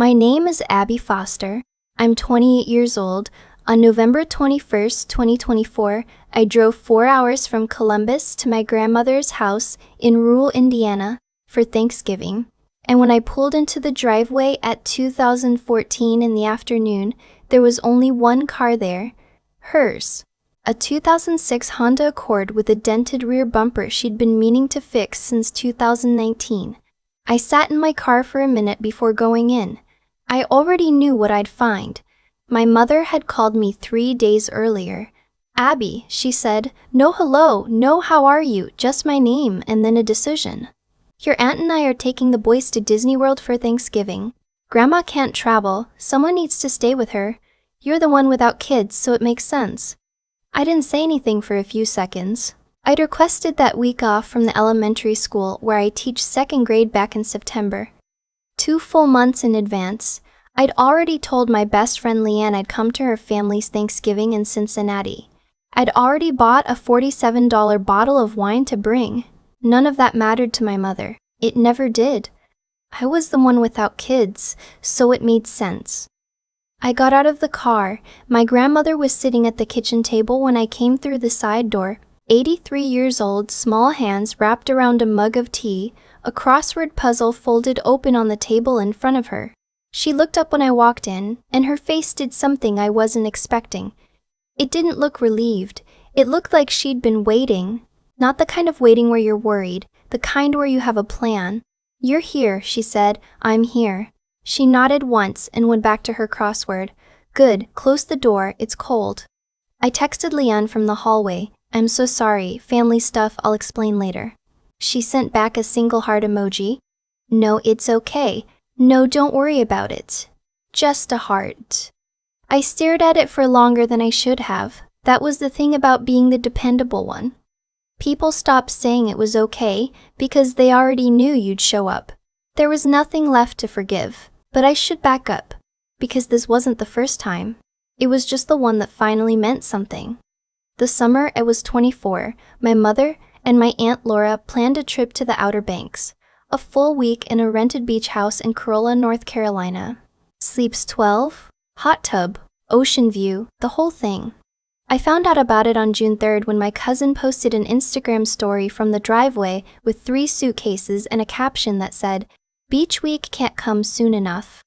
My name is Abby Foster. I'm 28 years old. On November 21st, 2024, I drove 4 hours from Columbus to my grandmother's house in rural Indiana for Thanksgiving. And when I pulled into the driveway at 2014 in the afternoon, there was only one car there, hers. A 2006 Honda Accord with a dented rear bumper she'd been meaning to fix since 2019. I sat in my car for a minute before going in. I already knew what I'd find. My mother had called me 3 days earlier. Abby, she said, no hello, no how are you, just my name and then a decision. Your aunt and I are taking the boys to Disney World for Thanksgiving. Grandma can't travel, someone needs to stay with her. You're the one without kids, so it makes sense. I didn't say anything for a few seconds. I'd requested that week off from the elementary school where I teach 2nd grade back in September. 2 full months in advance. I'd already told my best friend Leanne I'd come to her family's Thanksgiving in Cincinnati. I'd already bought a $47 bottle of wine to bring. None of that mattered to my mother. It never did. I was the one without kids, so it made sense. I got out of the car. My grandmother was sitting at the kitchen table when I came through the side door, 83 years old, small hands wrapped around a mug of tea, a crossword puzzle folded open on the table in front of her. She looked up when I walked in, and her face did something I wasn't expecting. It didn't look relieved. It looked like she'd been waiting. Not the kind of waiting where you're worried, the kind where you have a plan. You're here, she said. I'm here. She nodded once and went back to her crossword. Good, close the door, it's cold. I texted Leanne from the hallway. I'm so sorry, family stuff, I'll explain later. She sent back a single heart emoji. No, it's okay. No, don't worry about it. Just a heart. I stared at it for longer than I should have. That was the thing about being the dependable one. People stopped saying it was okay because they already knew you'd show up. There was nothing left to forgive. But I should back up, because this wasn't the first time. It was just the one that finally meant something. The summer I was 24, my mother and my Aunt Laura planned a trip to the Outer Banks, a full week in a rented beach house in Corolla, North Carolina. Sleeps 12, hot tub, ocean view, the whole thing. I found out about it on June 3rd when my cousin posted an Instagram story from the driveway with 3 suitcases and a caption that said, Beach week can't come soon enough.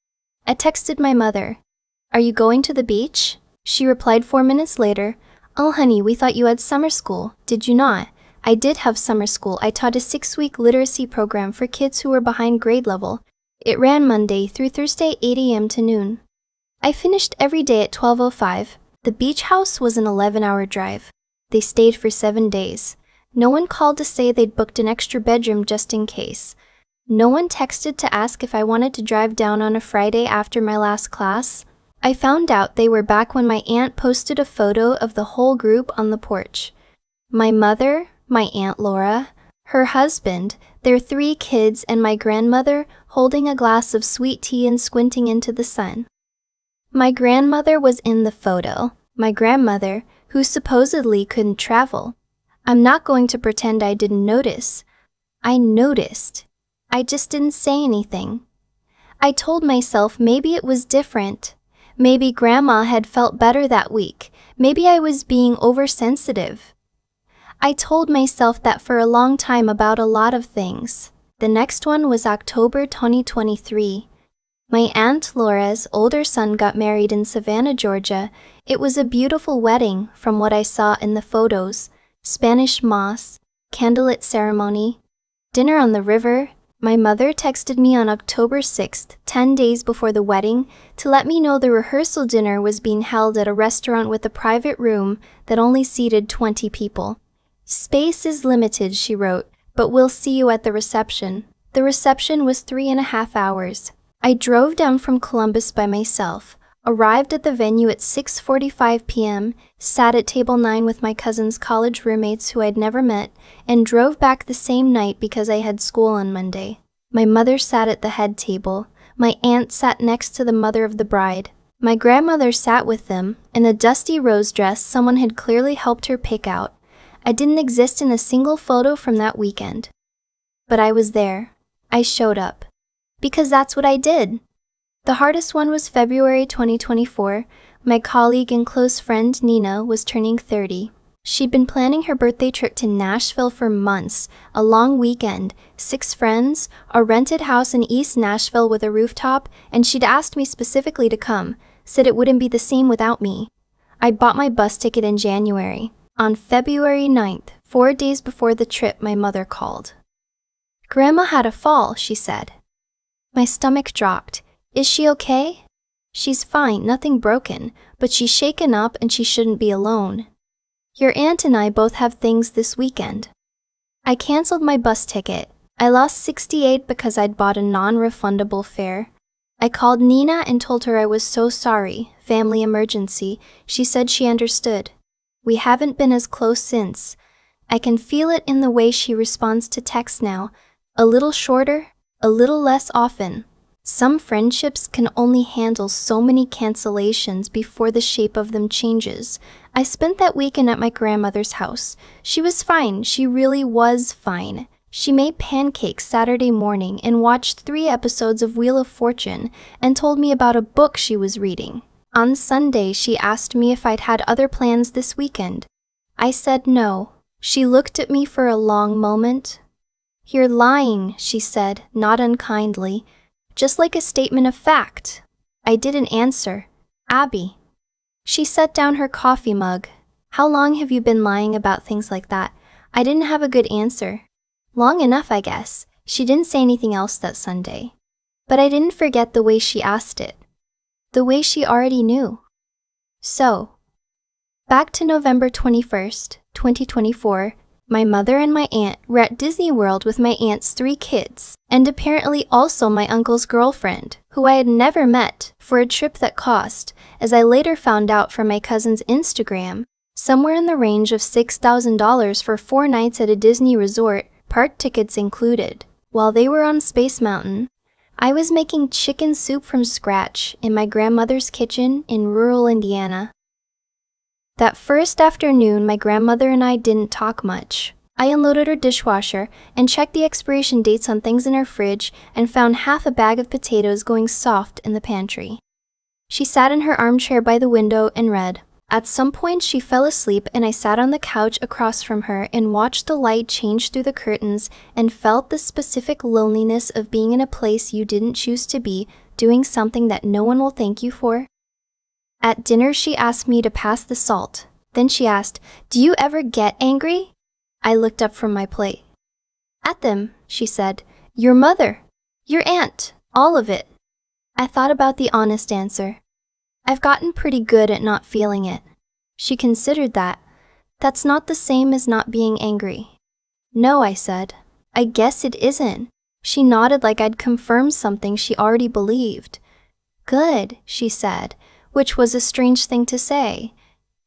I texted my mother. Are you going to the beach? She replied 4 minutes later. Oh honey, we thought you had summer school. Did you not? I did have summer school. I taught a 6-week literacy program for kids who were behind grade level. It ran Monday through Thursday 8 a.m. to noon. I finished every day at 12:05. The beach house was an 11-hour drive. They stayed for 7 days. No one called to say they'd booked an extra bedroom just in case. No one texted to ask if I wanted to drive down on a Friday after my last class. I found out they were back when my aunt posted a photo of the whole group on the porch. My mother, my Aunt Laura, her husband, their 3 kids, and my grandmother holding a glass of sweet tea and squinting into the sun. My grandmother was in the photo. My grandmother, who supposedly couldn't travel. I'm not going to pretend I didn't notice. I noticed. I just didn't say anything. I told myself maybe it was different. Maybe Grandma had felt better that week. Maybe I was being oversensitive. I told myself that for a long time about a lot of things. The next one was October 2023. My Aunt Laura's older son got married in Savannah, Georgia. It was a beautiful wedding from what I saw in the photos. Spanish moss, candlelit ceremony, dinner on the river. My mother texted me on October 6th, 10 days before the wedding, to let me know the rehearsal dinner was being held at a restaurant with a private room that only seated 20 people. Space is limited, she wrote, but we'll see you at the reception. The reception was 3.5 hours. I drove down from Columbus by myself, arrived at the venue at 6:45 p.m., sat at table 9 with my cousin's college roommates who I'd never met, and drove back the same night because I had school on Monday. My mother sat at the head table. My aunt sat next to the mother of the bride. My grandmother sat with them, in a dusty rose dress someone had clearly helped her pick out. I didn't exist in a single photo from that weekend. But I was there. I showed up. Because that's what I did. The hardest one was February 2024. My colleague and close friend Nina was turning 30. She'd been planning her birthday trip to Nashville for months, a long weekend, 6 friends, a rented house in East Nashville with a rooftop, and she'd asked me specifically to come, said it wouldn't be the same without me. I bought my bus ticket in January. On February 9th, 4 days before the trip, my mother called. "Grandma had a fall," she said. My stomach dropped. "Is she okay?" "She's fine, nothing broken, but she's shaken up and she shouldn't be alone. Your aunt and I both have things this weekend." I canceled my bus ticket. I lost $68 because I'd bought a non-refundable fare. I called Nina and told her I was so sorry, family emergency. She said she understood. We haven't been as close since. I can feel it in the way she responds to texts now. A little shorter, a little less often. Some friendships can only handle so many cancellations before the shape of them changes. I spent that weekend at my grandmother's house. She was fine. She really was fine. She made pancakes Saturday morning and watched 3 episodes of Wheel of Fortune and told me about a book she was reading. On Sunday, she asked me if I'd had other plans this weekend. I said no. She looked at me for a long moment. "You're lying," she said, not unkindly, just like a statement of fact. I didn't answer. "Abby." She set down her coffee mug. "How long have you been lying about things like that?" I didn't have a good answer. "Long enough, I guess." She didn't say anything else that Sunday. But I didn't forget the way she asked it. The way she already knew. So, back to November 21st, 2024, my mother and my aunt were at Disney World with my aunt's 3 kids, and apparently also my uncle's girlfriend, who I had never met, for a trip that cost, as I later found out from my cousin's Instagram, somewhere in the range of $6,000 for 4 nights at a Disney resort, park tickets included. While they were on Space Mountain, I was making chicken soup from scratch in my grandmother's kitchen in rural Indiana. That first afternoon, my grandmother and I didn't talk much. I unloaded her dishwasher and checked the expiration dates on things in her fridge and found half a bag of potatoes going soft in the pantry. She sat in her armchair by the window and read. At some point, she fell asleep and I sat on the couch across from her and watched the light change through the curtains and felt the specific loneliness of being in a place you didn't choose to be, doing something that no one will thank you for. At dinner, she asked me to pass the salt. Then she asked, "Do you ever get angry?" I looked up from my plate. "At them," she said. "Your mother. Your aunt. All of it." I thought about the honest answer. I've gotten pretty good at not feeling it. She considered that. That's not the same as not being angry. No, I said. I guess it isn't. She nodded like I'd confirmed something she already believed. Good, she said, which was a strange thing to say.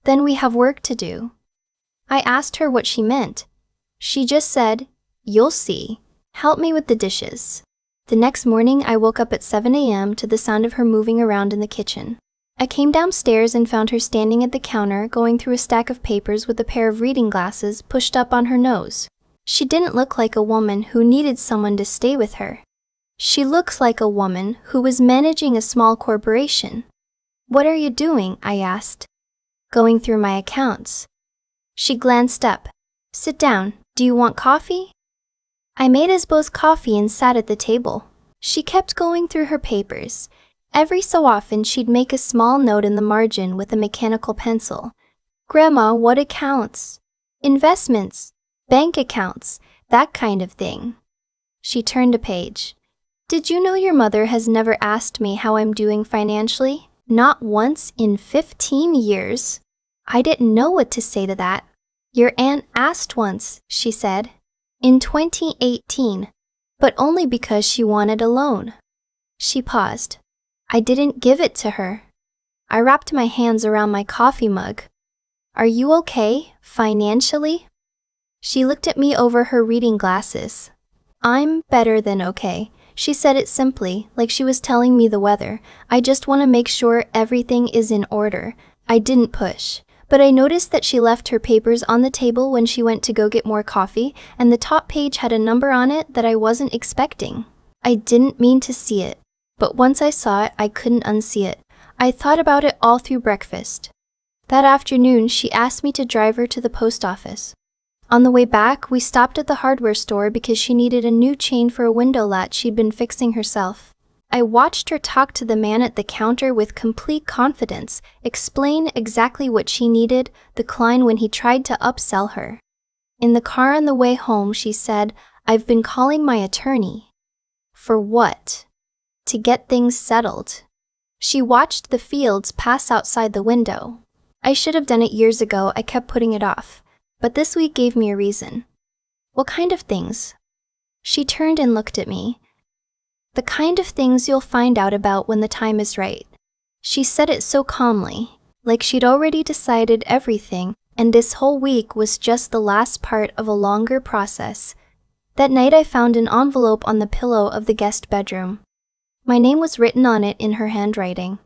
Then we have work to do. I asked her what she meant. She just said, "You'll see. Help me with the dishes." The next morning, I woke up at 7 a.m. to the sound of her moving around in the kitchen. I came downstairs and found her standing at the counter, going through a stack of papers with a pair of reading glasses pushed up on her nose. She didn't look like a woman who needed someone to stay with her. She looked like a woman who was managing a small corporation. "What are you doing?" I asked. "Going through my accounts." She glanced up. "Sit down. Do you want coffee?" I made us both coffee and sat at the table. She kept going through her papers. Every so often, she'd make a small note in the margin with a mechanical pencil. "Grandma, what accounts?" "Investments, bank accounts, that kind of thing." She turned a page. "Did you know your mother has never asked me how I'm doing financially? Not once in 15 years. I didn't know what to say to that. Your aunt asked once," she said, "in 2018, but only because she wanted a loan." She paused. I didn't give it to her. I wrapped my hands around my coffee mug. "Are you okay, financially?" She looked at me over her reading glasses. "I'm better than okay." She said it simply, like she was telling me the weather. "I just want to make sure everything is in order." I didn't push, but I noticed that she left her papers on the table when she went to go get more coffee, and the top page had a number on it that I wasn't expecting. I didn't mean to see it. But once I saw it, I couldn't unsee it. I thought about it all through breakfast. That afternoon, she asked me to drive her to the post office. On the way back, we stopped at the hardware store because she needed a new chain for a window latch she'd been fixing herself. I watched her talk to the man at the counter with complete confidence, explain exactly what she needed, decline when he tried to upsell her. In the car on the way home, she said, "I've been calling my attorney." For what? To get things settled. She watched the fields pass outside the window. I should have done it years ago. I kept putting it off. But this week gave me a reason. What kind of things? She turned and looked at me. The kind of things you'll find out about when the time is right. She said it so calmly, like she'd already decided everything, and this whole week was just the last part of a longer process. That night I found an envelope on the pillow of the guest bedroom. My name was written on it in her handwriting.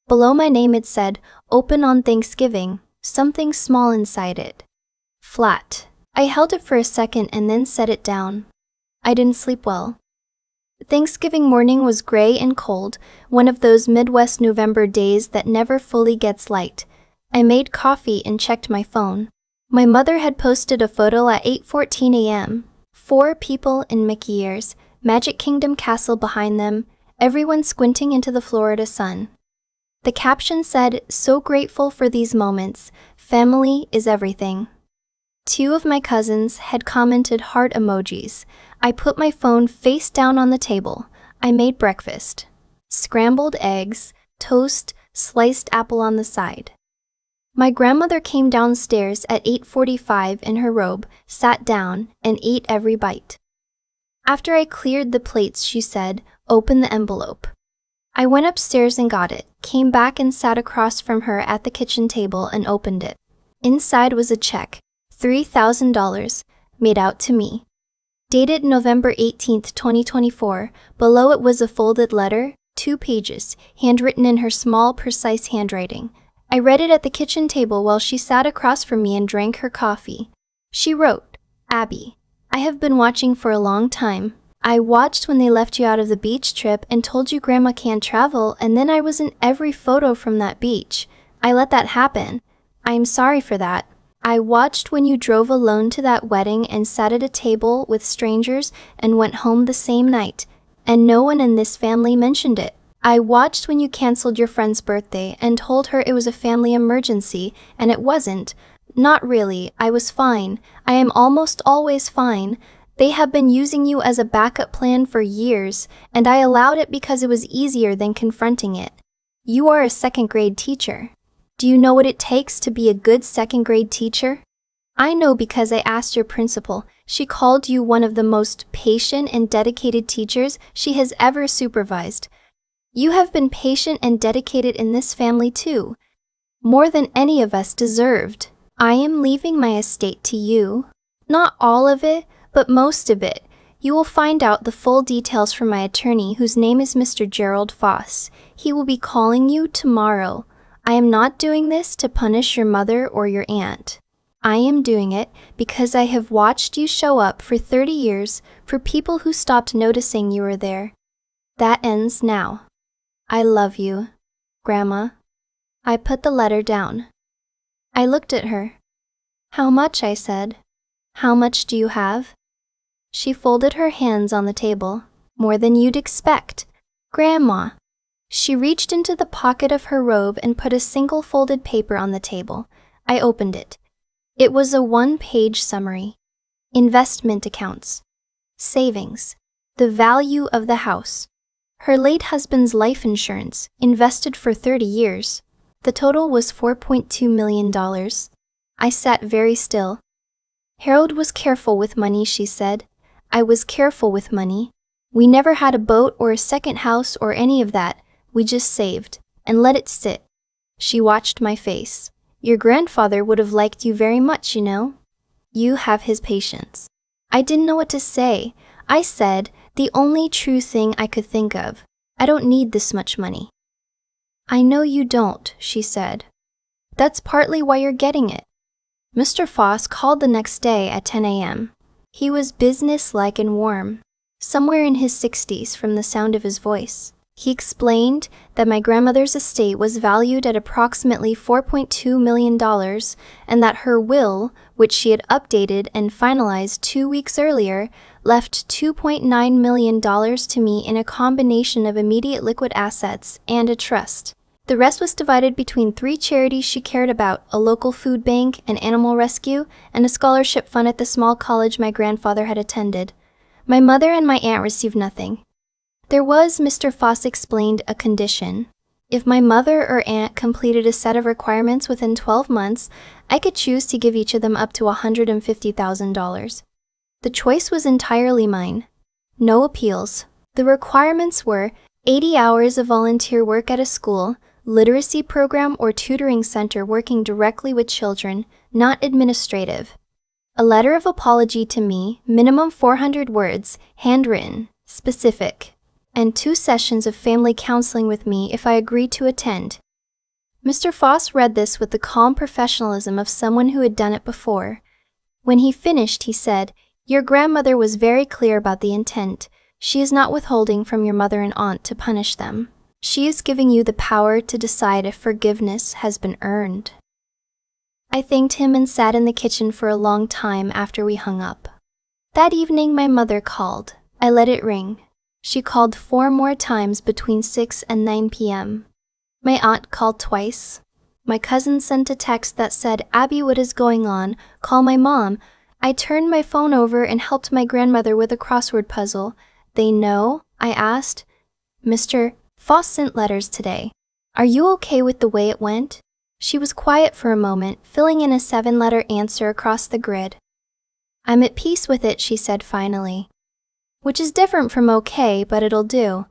Below my name it said, "Open on Thanksgiving," something small inside it. Flat. I held it for a second and then set it down. I didn't sleep well. Thanksgiving morning was gray and cold, one of those Midwest November days that never fully gets light. I made coffee and checked my phone. My mother had posted a photo at 8:14 a.m. 4 people in Mickey ears, Magic Kingdom Castle behind them, everyone squinting into the Florida sun. The caption said, "So grateful for these moments. Family is everything." 2 of my cousins had commented heart emojis. I put my phone face down on the table. I made breakfast. Scrambled eggs, toast, sliced apple on the side. My grandmother came downstairs at 8:45 in her robe, sat down, and ate every bite. After I cleared the plates, she said, "Open the envelope." I went upstairs and got it, came back and sat across from her at the kitchen table and opened it. Inside was a check, $3,000, made out to me. Dated November 18th, 2024, below it was a folded letter, 2 pages, handwritten in her small, precise handwriting. I read it at the kitchen table while she sat across from me and drank her coffee. She wrote, "Abby, I have been watching for a long time. I watched when they left you out of the beach trip and told you Grandma can't travel, and then I was in every photo from that beach. I let that happen. I am sorry for that. I watched when you drove alone to that wedding and sat at a table with strangers and went home the same night, and no one in this family mentioned it. I watched when you canceled your friend's birthday and told her it was a family emergency, and it wasn't. Not really, I was fine. I am almost always fine. They have been using you as a backup plan for years, and I allowed it because it was easier than confronting it. You are a second-grade teacher. Do you know what it takes to be a good second-grade teacher? I know because I asked your principal. She called you one of the most patient and dedicated teachers she has ever supervised. You have been patient and dedicated in this family too, more than any of us deserved. I am leaving my estate to you. Not all of it, but most of it. You will find out the full details from my attorney, whose name is Mr. Gerald Foss. He will be calling you tomorrow. I am not doing this to punish your mother or your aunt. I am doing it because I have watched you show up for 30 years for people who stopped noticing you were there. That ends now. I love you, Grandma." I put the letter down. I looked at her. "How much?" I said. "How much do you have?" She folded her hands on the table. "More than you'd expect. Grandma." She reached into the pocket of her robe and put a single folded paper on the table. I opened it. It was a 1-page summary. Investment accounts. Savings. The value of the house. Her late husband's life insurance, invested for 30 years. The total was $4.2 million. I sat very still. "Harold was careful with money," she said. "I was careful with money. We never had a boat or a second house or any of that. We just saved and let it sit." She watched my face. "Your grandfather would have liked you very much, you know. You have his patience." I didn't know what to say. I said, the only true thing I could think of, "I don't need this much money." "I know you don't," she said. "That's partly why you're getting it." Mr. Foss called the next day at 10 a.m. He was businesslike and warm, somewhere in his 60s from the sound of his voice. He explained that my grandmother's estate was valued at approximately $4.2 million and that her will, which she had updated and finalized 2 weeks earlier, left $2.9 million to me in a combination of immediate liquid assets and a trust. The rest was divided between 3 charities she cared about: a local food bank, an animal rescue, and a scholarship fund at the small college my grandfather had attended. My mother and my aunt received nothing. There was, Mr. Foss explained, a condition. If my mother or aunt completed a set of requirements within 12 months, I could choose to give each of them up to $150,000. The choice was entirely mine. No appeals. The requirements were 80 hours of volunteer work at a school, literacy program, or tutoring center working directly with children, not administrative. A letter of apology to me, minimum 400 words, handwritten, specific, and 2 sessions of family counseling with me if I agreed to attend. Mr. Foss read this with the calm professionalism of someone who had done it before. When he finished, he said, "Your grandmother was very clear about the intent. She is not withholding from your mother and aunt to punish them. She is giving you the power to decide if forgiveness has been earned." I thanked him and sat in the kitchen for a long time after we hung up. That evening, my mother called. I let it ring. She called 4 more times between 6 and 9 p.m. My aunt called twice. My cousin sent a text that said, "Abby, what is going on? Call my mom." I turned my phone over and helped my grandmother with a crossword puzzle. "They know?" I asked. "Mr. Foss sent letters today. Are you okay with the way it went?" She was quiet for a moment, filling in a 7-letter answer across the grid. "I'm at peace with it," she said finally. Which is different from okay, but it'll do.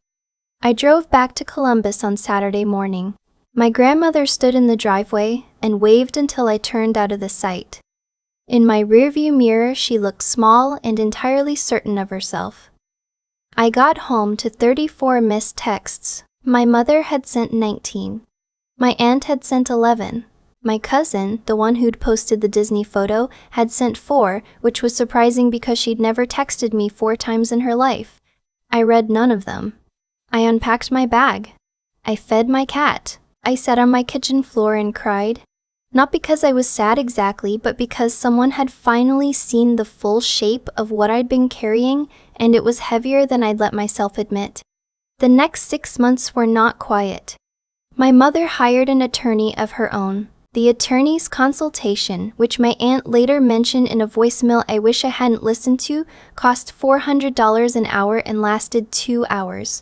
I drove back to Columbus on Saturday morning. My grandmother stood in the driveway and waved until I turned out of the sight. In my rearview mirror, she looked small and entirely certain of herself. I got home to 34 missed texts. My mother had sent 19. My aunt had sent 11. My cousin, the one who'd posted the Disney photo, had sent 4, which was surprising because she'd never texted me 4 times in her life. I read none of them. I unpacked my bag. I fed my cat. I sat on my kitchen floor and cried. Not because I was sad exactly, but because someone had finally seen the full shape of what I'd been carrying, and it was heavier than I'd let myself admit. The next 6 months were not quiet. My mother hired an attorney of her own. The attorney's consultation, which my aunt later mentioned in a voicemail I wish I hadn't listened to, cost $400 an hour and lasted 2 hours.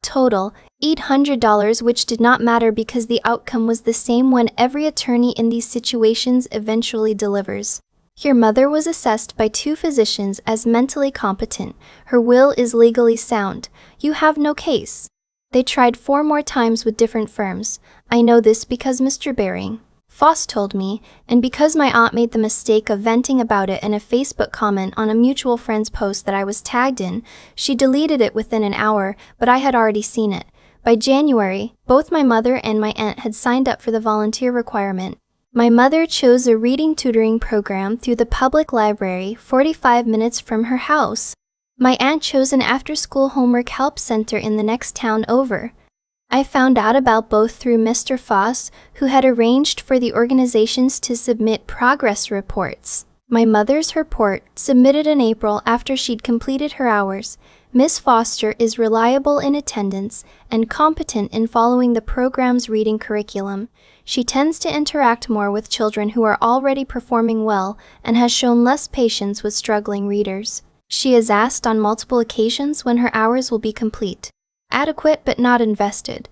Total, $800, which did not matter because the outcome was the same when every attorney in these situations eventually delivers. Your mother was assessed by 2 physicians as mentally competent. Her will is legally sound. You have no case. They tried 4 more times with different firms. I know this because Mr. Baring Foss told me, and because my aunt made the mistake of venting about it in a Facebook comment on a mutual friend's post that I was tagged in. She deleted it within an hour, but I had already seen it. By January, both my mother and my aunt had signed up for the volunteer requirement. My mother chose a reading tutoring program through the public library 45 minutes from her house. My aunt chose an after-school homework help center in the next town over. I found out about both through Mr. Foss, who had arranged for the organizations to submit progress reports. My mother's report, submitted in April after she'd completed her hours. Miss Foster is reliable in attendance and competent in following the program's reading curriculum. She tends to interact more with children who are already performing well and has shown less patience with struggling readers. She is asked on multiple occasions when her hours will be complete. Adequate but not invested.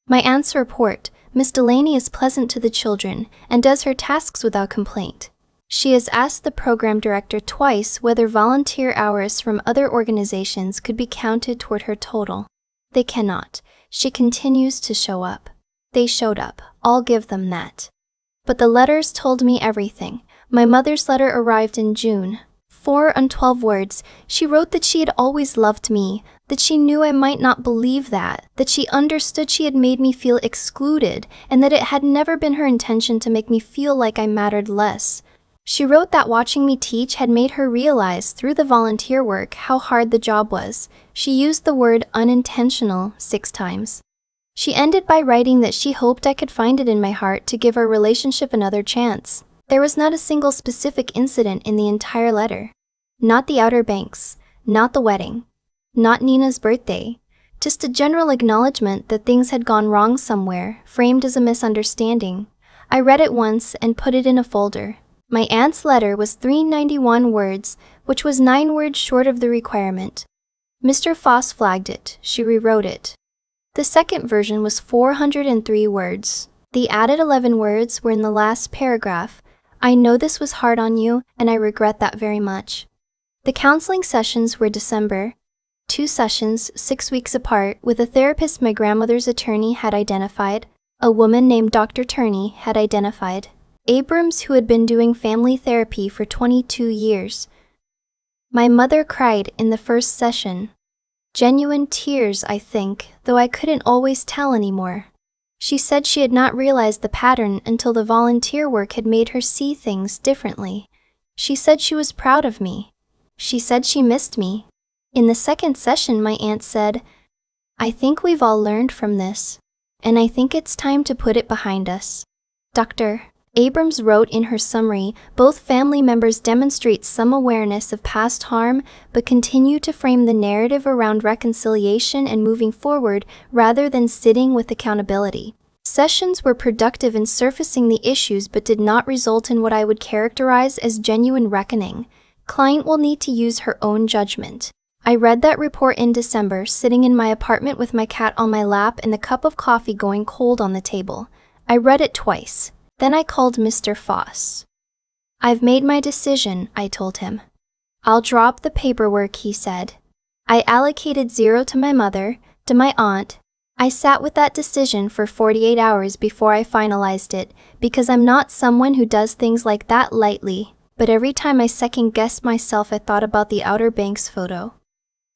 My aunt's report, Miss Delaney is pleasant to the children and does her tasks without complaint. She has asked the program director twice whether volunteer hours from other organizations could be counted toward her total. They cannot. She continues to show up. They showed up. I'll give them that. But the letters told me everything. My mother's letter arrived in June. 412 words. She wrote that she had always loved me, that she knew I might not believe that she understood she had made me feel excluded, and that it had never been her intention to make me feel like I mattered less. She wrote that watching me teach had made her realize through the volunteer work how hard the job was. She used the word unintentional 6 times. She ended by writing that she hoped I could find it in my heart to give our relationship another chance. There was not a single specific incident in the entire letter. Not the Outer Banks, not the wedding, not Nina's birthday. Just a general acknowledgement that things had gone wrong somewhere, framed as a misunderstanding. I read it once and put it in a folder. My aunt's letter was 391 words, which was 9 words short of the requirement. Mr. Foss flagged it. She rewrote it. The second version was 403 words. The added 11 words were in the last paragraph. I know this was hard on you, and I regret that very much. The counseling sessions were December. 2 sessions, 6 weeks apart, with a therapist my grandmother's attorney had identified. A woman named Dr. Turney had identified. Abrams, who had been doing family therapy for 22 years. My mother cried in the first session. Genuine tears, I think, though I couldn't always tell anymore. She said she had not realized the pattern until the volunteer work had made her see things differently. She said she was proud of me. She said she missed me. In the second session, my aunt said, I think we've all learned from this, and I think it's time to put it behind us. Dr. Abrams wrote in her summary, both family members demonstrate some awareness of past harm, but continue to frame the narrative around reconciliation and moving forward rather than sitting with accountability. Sessions were productive in surfacing the issues but did not result in what I would characterize as genuine reckoning. Client will need to use her own judgment. I read that report in December, sitting in my apartment with my cat on my lap and the cup of coffee going cold on the table. I read it twice. Then I called Mr. Foss. I've made my decision, I told him. I'll drop the paperwork, he said. I allocated 0 to my mother, to my aunt. I sat with that decision for 48 hours before I finalized it, because I'm not someone who does things like that lightly, but every time I second-guessed myself I thought about the Outer Banks photo.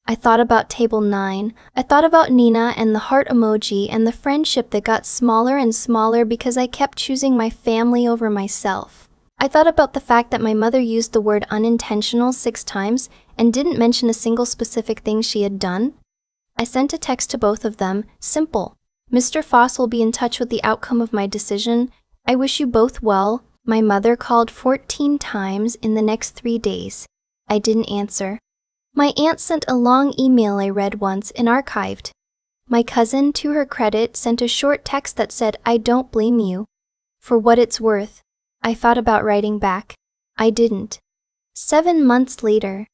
I thought about Table 9, I thought about Nina and the heart emoji and the friendship that got smaller and smaller because I kept choosing my family over myself. I thought about the fact that my mother used the word unintentional 6 times and didn't mention a single specific thing she had done. I sent a text to both of them, simple. Mr. Foss will be in touch with the outcome of my decision. I wish you both well. My mother called 14 times in the next 3 days. I didn't answer. My aunt sent a long email I read once and archived. My cousin, to her credit, sent a short text that said, I don't blame you. For what it's worth, I thought about writing back. I didn't. 7 months later,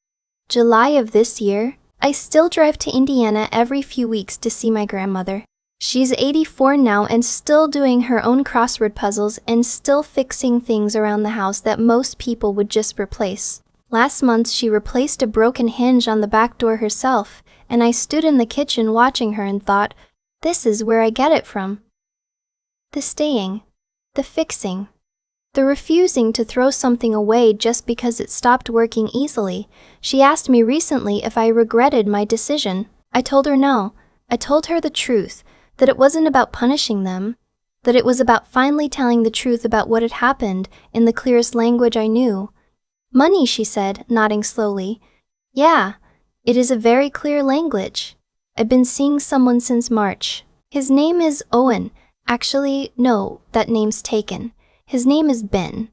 July of this year, I still drive to Indiana every few weeks to see my grandmother. She's 84 now and still doing her own crossword puzzles and still fixing things around the house that most people would just replace. Last month, she replaced a broken hinge on the back door herself, and I stood in the kitchen watching her and thought, this is where I get it from. The staying, the fixing, the refusing to throw something away just because it stopped working easily. She asked me recently if I regretted my decision. I told her no. I told her the truth, that it wasn't about punishing them, that it was about finally telling the truth about what had happened in the clearest language I knew. Money, she said, nodding slowly. Yeah, it is a very clear language. I've been seeing someone since March. His name is Owen. Actually, no, that name's taken. His name is Ben.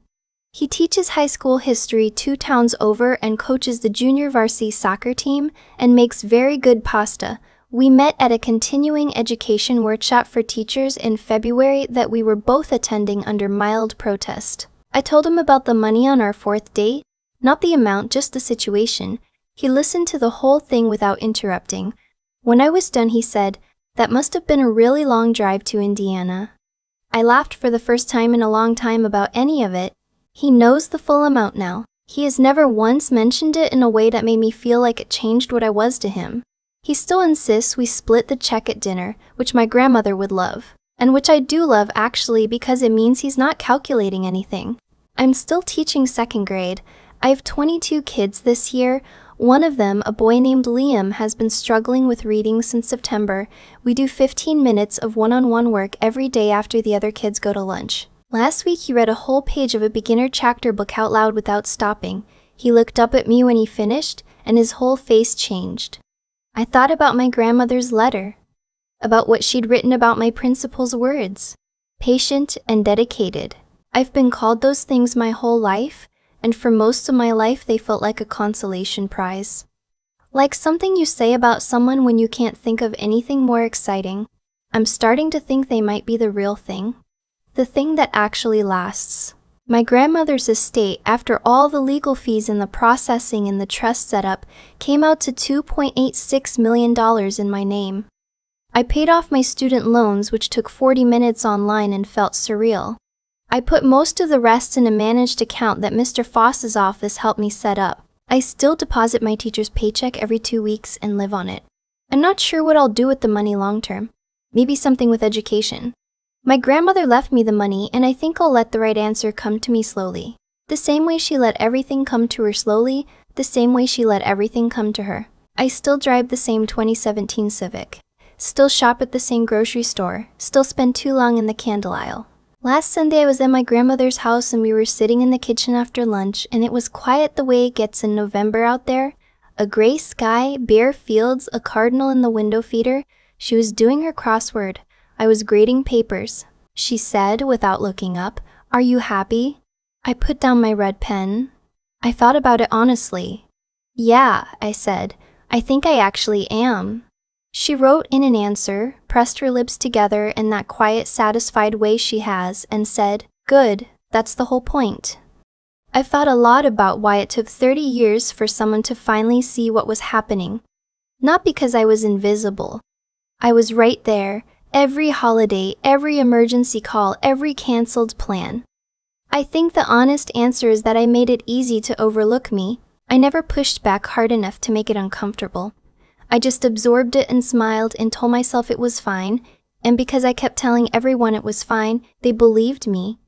He teaches high school history 2 towns over and coaches the junior varsity soccer team and makes very good pasta. We met at a continuing education workshop for teachers in February that we were both attending under mild protest. I told him about the money on our 4th date. Not the amount, just the situation. He listened to the whole thing without interrupting. When I was done, he said, that must have been a really long drive to Indiana. I laughed for the first time in a long time about any of it. He knows the full amount now. He has never once mentioned it in a way that made me feel like it changed what I was to him. He still insists we split the check at dinner, which my grandmother would love, and which I do love actually because it means he's not calculating anything. I'm still teaching 2nd grade. I have 22 kids this year. One of them, a boy named Liam, has been struggling with reading since September. We do 15 minutes of one-on-one work every day after the other kids go to lunch. Last week he read a whole page of a beginner chapter book out loud without stopping. He looked up at me when he finished, and his whole face changed. I thought about my grandmother's letter, about what she'd written about my principal's words. Patient and dedicated. I've been called those things my whole life, and for most of my life they felt like a consolation prize. Like something you say about someone when you can't think of anything more exciting. I'm starting to think they might be the real thing. The thing that actually lasts. My grandmother's estate, after all the legal fees and the processing and the trust setup, came out to $2.86 million in my name. I paid off my student loans, which took 40 minutes online and felt surreal. I put most of the rest in a managed account that Mr. Foss's office helped me set up. I still deposit my teacher's paycheck every 2 weeks and live on it. I'm not sure what I'll do with the money long term. Maybe something with education. My grandmother left me the money, and I think I'll let the right answer come to me slowly. The same way she let everything come to her slowly, the same way she let everything come to her. I still drive the same 2017 Civic. Still shop at the same grocery store. Still spend too long in the candle aisle. Last Sunday I was at my grandmother's house and we were sitting in the kitchen after lunch, and it was quiet the way it gets in November out there. A gray sky, bare fields, a cardinal in the window feeder. She was doing her crossword. I was grading papers. She said, without looking up, "Are you happy?" I put down my red pen. I thought about it honestly. "Yeah," I said. "I think I actually am." She wrote in an answer, pressed her lips together in that quiet, satisfied way she has, and said, "Good, that's the whole point." I've thought a lot about why it took 30 years for someone to finally see what was happening. Not because I was invisible. I was right there. Every holiday, every emergency call, every canceled plan. I think the honest answer is that I made it easy to overlook me. I never pushed back hard enough to make it uncomfortable. I just absorbed it and smiled and told myself it was fine, and because I kept telling everyone it was fine, they believed me.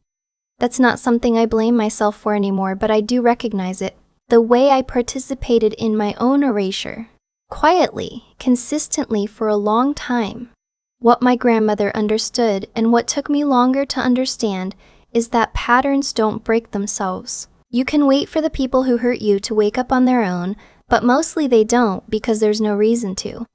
That's not something I blame myself for anymore, but I do recognize it. The way I participated in my own erasure. Quietly, consistently for a long time. What my grandmother understood, and what took me longer to understand, is that patterns don't break themselves. You can wait for the people who hurt you to wake up on their own, but mostly they don't because there's no reason to.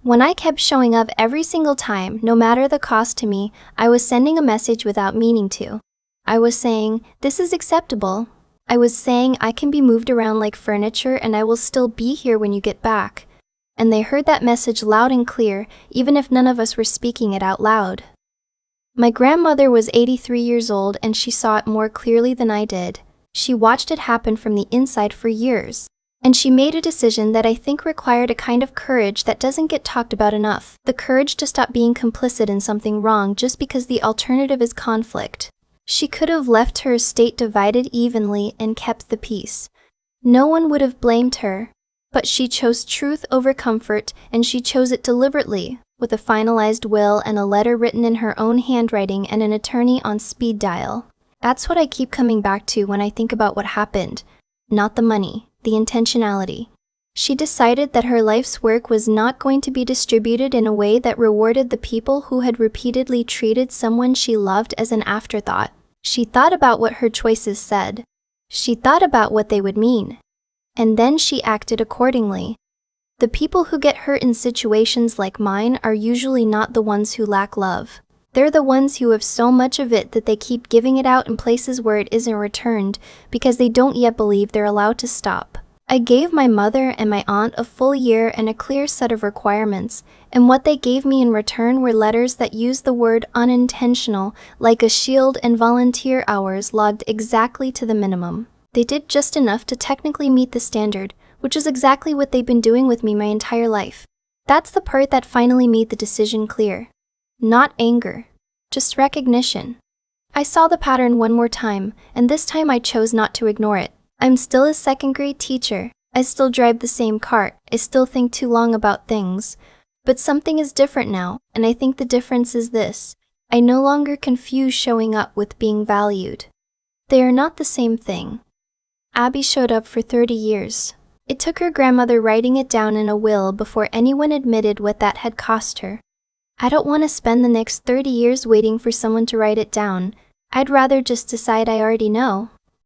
When I kept showing up every single time, no matter the cost to me, I was sending a message without meaning to. I was saying, "This is acceptable." I was saying, "I can be moved around like furniture and I will still be here when you get back." And they heard that message loud and clear, even if none of us were speaking it out loud. My grandmother was 83 years old and she saw it more clearly than I did. She watched it happen from the inside for years. And she made a decision that I think required a kind of courage that doesn't get talked about enough. The courage to stop being complicit in something wrong just because the alternative is conflict. She could have left her estate divided evenly and kept the peace. No one would have blamed her. But she chose truth over comfort, and she chose it deliberately, with a finalized will and a letter written in her own handwriting and an attorney on speed dial. That's what I keep coming back to when I think about what happened. Not the money, the intentionality. She decided that her life's work was not going to be distributed in a way that rewarded the people who had repeatedly treated someone she loved as an afterthought. She thought about what her choices said. She thought about what they would mean. And then she acted accordingly. The people who get hurt in situations like mine are usually not the ones who lack love. They're the ones who have so much of it that they keep giving it out in places where it isn't returned because they don't yet believe they're allowed to stop. I gave my mother and my aunt a full year and a clear set of requirements, and what they gave me in return were letters that used the word unintentional like a shield and volunteer hours logged exactly to the minimum. They did just enough to technically meet the standard, which is exactly what they've been doing with me my entire life. That's the part that finally made the decision clear. Not anger, just recognition. I saw the pattern one more time, and this time I chose not to ignore it. I'm still a second-grade teacher. I still drive the same cart. I still think too long about things. But something is different now, and I think the difference is this. I no longer confuse showing up with being valued. They are not the same thing. Abby showed up for 30 years. It took her grandmother writing it down in a will before anyone admitted what that had cost her. I don't want to spend the next 30 years waiting for someone to write it down. I'd rather just decide I already know.